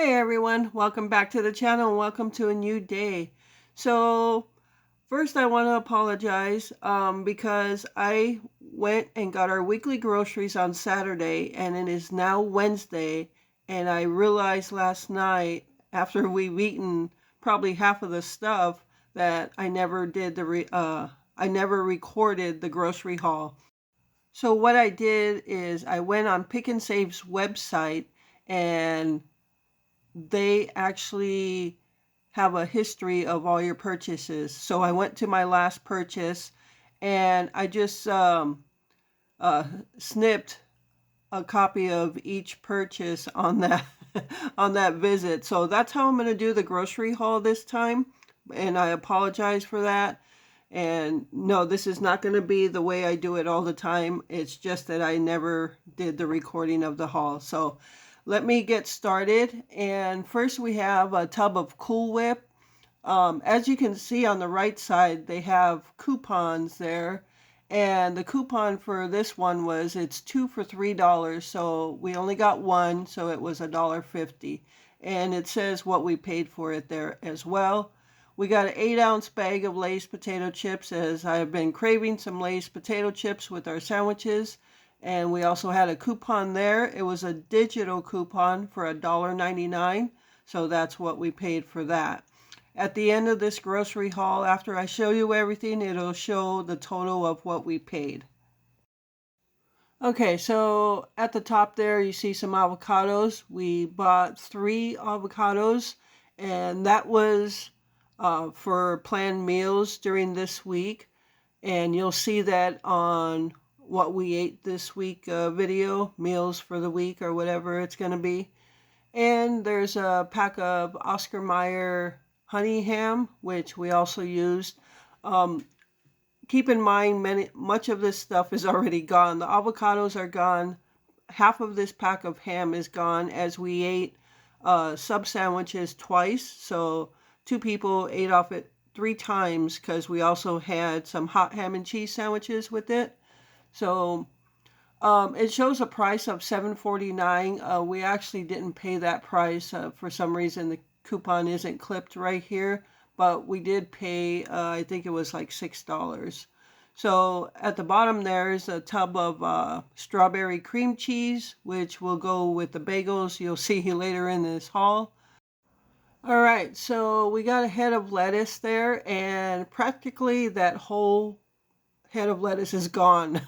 Hey everyone, welcome back to the channel and welcome to a new day. So first I want to apologize because I went and got our weekly groceries on Saturday and it is now Wednesday, and I realized last night after we've eaten probably half of the stuff that I never did I never recorded the grocery haul. So what I did is I went on Pick and Save's website, and they actually have a history of all your purchases. So I went to my last purchase and I just uh, snipped a copy of each purchase on that on that visit. So that's how I'm going to do the grocery haul this time, and I apologize for that. And no, this is not going to be the way I do it all the time. It's just that I never did the recording of the haul. So let me get started. And first we have a tub of Cool Whip. As you can see on the right side, they have coupons there. And the coupon for this one was it's 2 for $3. So we only got one, so it was $1.50. And it says what we paid for it there as well. We got an 8-ounce bag of Lay's potato chips, as I have been craving some Lay's potato chips with our sandwiches. And we also had a coupon there. It was a digital coupon for $1.99. So that's what we paid for that. At the end of this grocery haul, after I show you everything, it'll show the total of what we paid. Okay, so at the top there, you see some avocados. We bought 3 avocados, and that was for planned meals during this week. And you'll see that on what we ate this week video, meals for the week or whatever it's going to be. And there's a pack of Oscar Mayer honey ham, which we also used. Um, Keep in mind, much of this stuff is already gone. The avocados are gone. Half of this pack of ham is gone, as we ate sub sandwiches twice. So 2 people ate off it 3 times because we also had some hot ham and cheese sandwiches with it. So it shows a price of $7.49. We actually didn't pay that price. For some reason, the coupon isn't clipped right here, but we did pay, I think it was like $6. So at the bottom there is a tub of strawberry cream cheese, which will go with the bagels you'll see later in this haul. All right, so we got a head of lettuce there, and practically that whole head of lettuce is gone.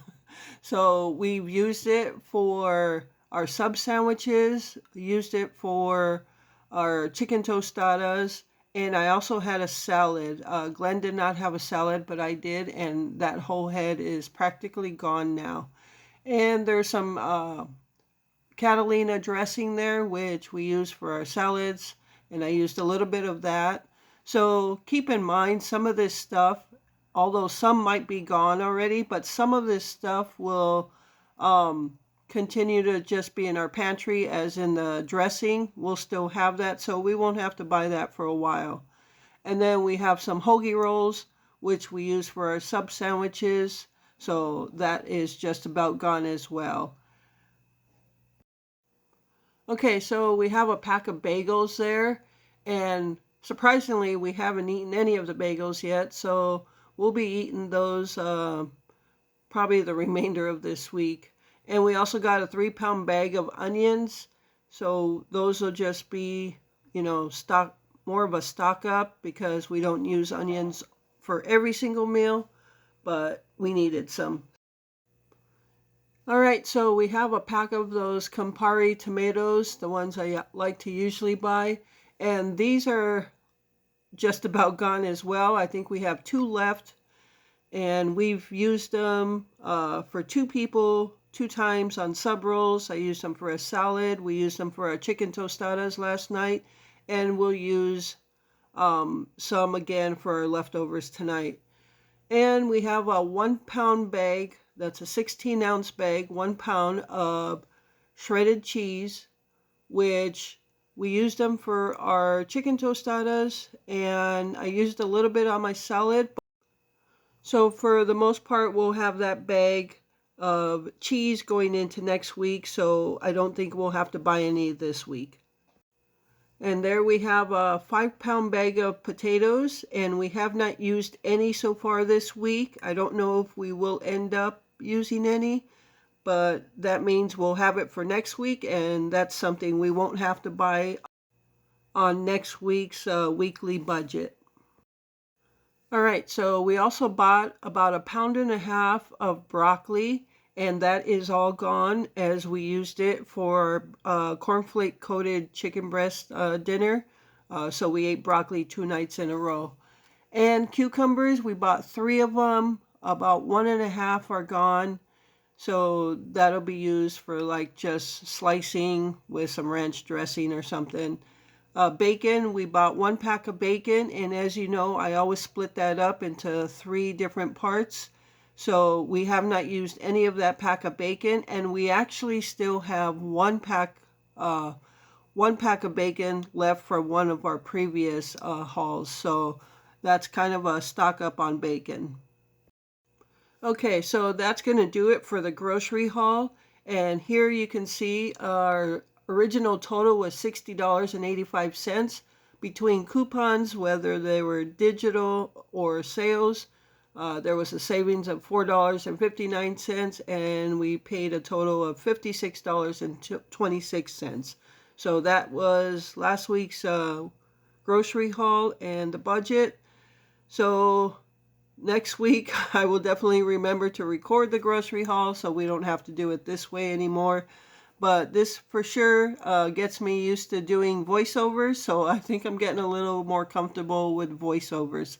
So we've used it for our sub sandwiches, used it for our chicken tostadas, and I also had a salad. Glenn did not have a salad, but I did, and that whole head is practically gone now. And there's some Catalina dressing there, which we use for our salads, and I used a little bit of that. So keep in mind, some of this stuff, although some might be gone already, but some of this stuff will continue to just be in our pantry, as in the dressing. We'll still have that, so we won't have to buy that for a while. And then we have some hoagie rolls, which we use for our sub sandwiches, so that is just about gone as well. Okay, so we have a pack of bagels there, and surprisingly, we haven't eaten any of the bagels yet, so we'll be eating those probably the remainder of this week. And we also got a 3-pound bag of onions, so those will just be, stock, more of a stock up, because we don't use onions for every single meal, but we needed some. All right, so we have a pack of those Campari tomatoes, the ones I like to usually buy, and these are just about gone as well. I think we have 2 left, and we've used them for 2 people 2 times on sub rolls. I used them for a salad. We used them for our chicken tostadas last night, and we'll use some again for our leftovers tonight. And we have a 1-pound bag. That's a 16-ounce bag, 1 pound of shredded cheese, which we used them for our chicken tostadas, and I used a little bit on my salad. So for the most part, we'll have that bag of cheese going into next week, so I don't think we'll have to buy any this week. And there we have a 5-pound bag of potatoes, and we have not used any so far this week. I don't know if we will end up using any, but that means we'll have it for next week, and that's something we won't have to buy on next week's weekly budget. All right, so we also bought about 1.5 pounds of broccoli, and that is all gone as we used it for cornflake coated chicken breast dinner. So we ate broccoli 2 nights in a row. And cucumbers, we bought 3 of them. About 1.5 are gone. So that'll be used for like just slicing with some ranch dressing or something. Bacon, we bought 1 pack of bacon, and as you know, I always split that up into 3 different parts. So we have not used any of that pack of bacon, and we actually still have 1 pack of bacon left for one of our previous hauls. So that's kind of a stock up on bacon. Okay, so that's going to do it for the grocery haul. And here you can see our original total was $60.85 between coupons, whether they were digital or sales. There was a savings of $4.59, and we paid a total of $56.26. So that was last week's grocery haul and the budget. So next week, I will definitely remember to record the grocery haul so we don't have to do it this way anymore. But this for sure gets me used to doing voiceovers, so I think I'm getting a little more comfortable with voiceovers.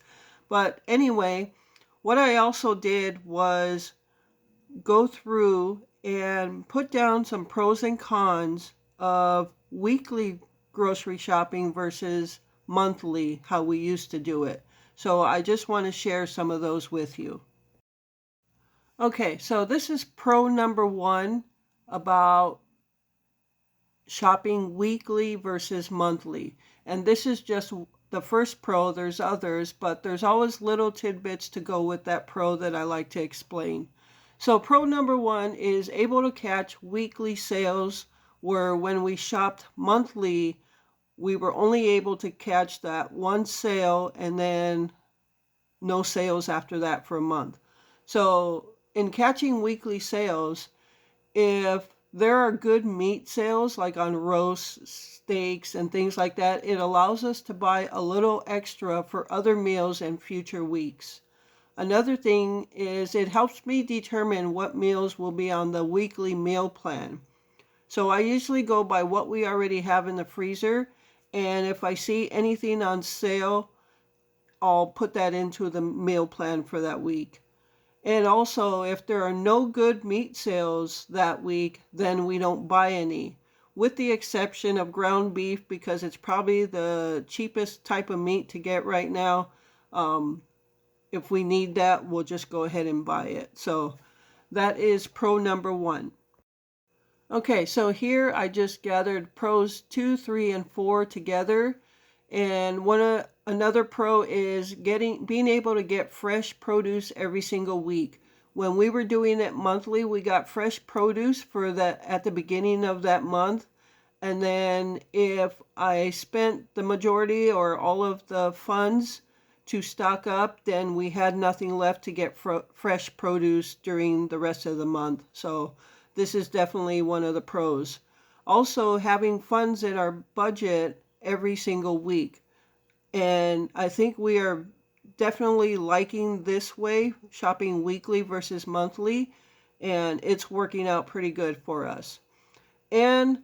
But anyway, what I also did was go through and put down some pros and cons of weekly grocery shopping versus monthly, how we used to do it. So I just want to share some of those with you. Okay, so this is pro number 1 about shopping weekly versus monthly. And this is just the first pro. There's others, but there's always little tidbits to go with that pro that I like to explain. So pro number 1 is able to catch weekly sales, where when we shopped monthly, we were only able to catch that one sale and then no sales after that for a month. So in catching weekly sales, if there are good meat sales like on roast steaks and things like that, it allows us to buy a little extra for other meals and future weeks. Another thing is it helps me determine what meals will be on the weekly meal plan. So I usually go by what we already have in the freezer, and if I see anything on sale, I'll put that into the meal plan for that week. And also, if there are no good meat sales that week, then we don't buy any, with the exception of ground beef, because it's probably the cheapest type of meat to get right now. If we need that, we'll just go ahead and buy it. So that is pro number 1. Okay, so here I just gathered pros 2, 3, and 4 together. And another pro is being able to get fresh produce every single week. When we were doing it monthly, we got fresh produce at the beginning of that month. And then if I spent the majority or all of the funds to stock up, then we had nothing left to get fresh produce during the rest of the month. So this is definitely one of the pros. Also, having funds in our budget every single week. And I think we are definitely liking this way, shopping weekly versus monthly, and it's working out pretty good for us. And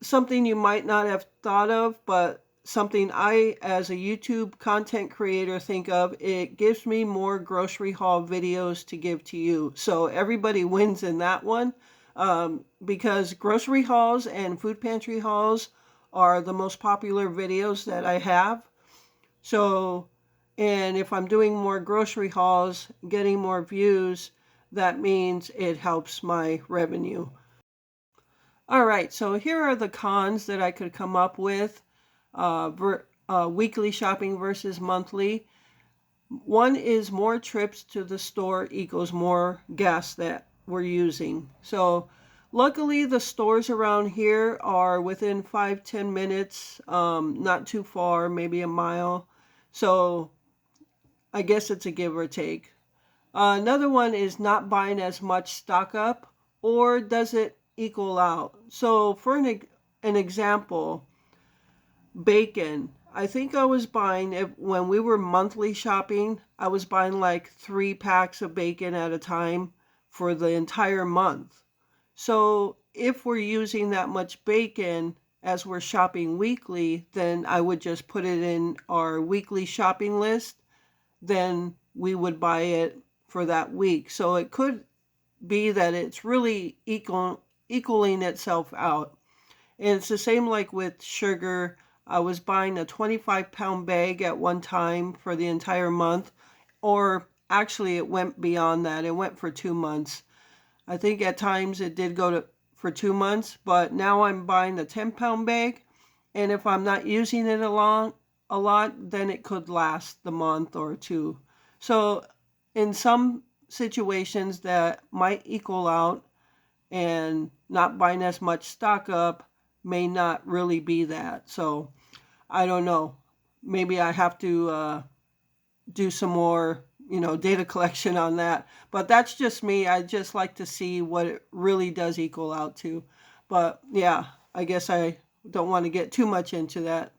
something you might not have thought of, but something I, as a YouTube content creator, think of, it gives me more grocery haul videos to give to you. So everybody wins in that one, because grocery hauls and food pantry hauls are the most popular videos that I have. So, and if I'm doing more grocery hauls, getting more views, that means it helps my revenue. All right, so here are the cons that I could come up with, weekly shopping versus monthly. One is more trips to the store equals more gas that we're using. So Luckily, the stores around here are within 5-10 minutes, not too far, maybe a mile. So I guess it's a give or take. Another one is not buying as much stock up, or does it equal out? So for an example, bacon. I think I was buying, when we were monthly shopping, I was buying like 3 packs of bacon at a time for the entire month. So if we're using that much bacon as we're shopping weekly, then I would just put it in our weekly shopping list. Then we would buy it for that week. So it could be that it's really equaling itself out. And it's the same like with sugar. I was buying a 25-pound bag at one time for the entire month, or actually it went beyond that. It went for 2 months. I think at times it did go to for 2 months, but now I'm buying a 10-pound bag, and if I'm not using it a lot, then it could last the month or two. So in some situations that might equal out, and not buying as much stock up may not really be that. So I don't know. Maybe I have to do some more, data collection on that. But that's just me. I just like to see what it really does equal out to. But yeah, I guess I don't want to get too much into that.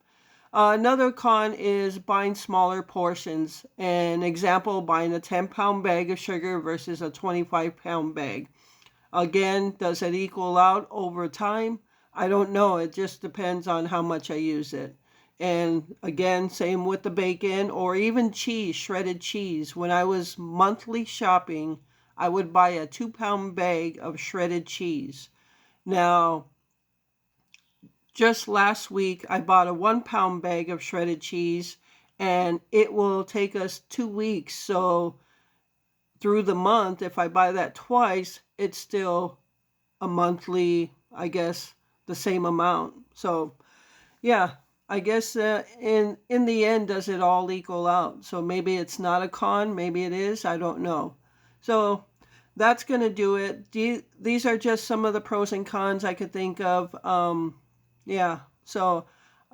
Another con is buying smaller portions. An example, buying a 10-pound bag of sugar versus a 25-pound bag. Again, does it equal out over time? I don't know. It just depends on how much I use it. And again, same with the bacon or even cheese, shredded cheese. When I was monthly shopping, I would buy a 2-pound bag of shredded cheese. Now, just last week, I bought a 1-pound bag of shredded cheese, and it will take us 2 weeks. So through the month, if I buy that twice, it's still a monthly, I guess, the same amount. So yeah, I guess in the end, does it all equal out? So maybe it's not a con, maybe it is, I don't know. So that's going to do it. These are just some of the pros and cons I could think of. Yeah, so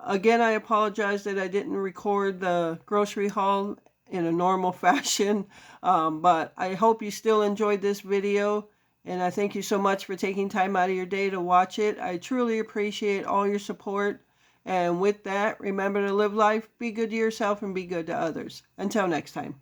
again, I apologize that I didn't record the grocery haul in a normal fashion, but I hope you still enjoyed this video. And I thank you so much for taking time out of your day to watch it. I truly appreciate all your support. And with that, remember to live life, be good to yourself, and be good to others. Until next time.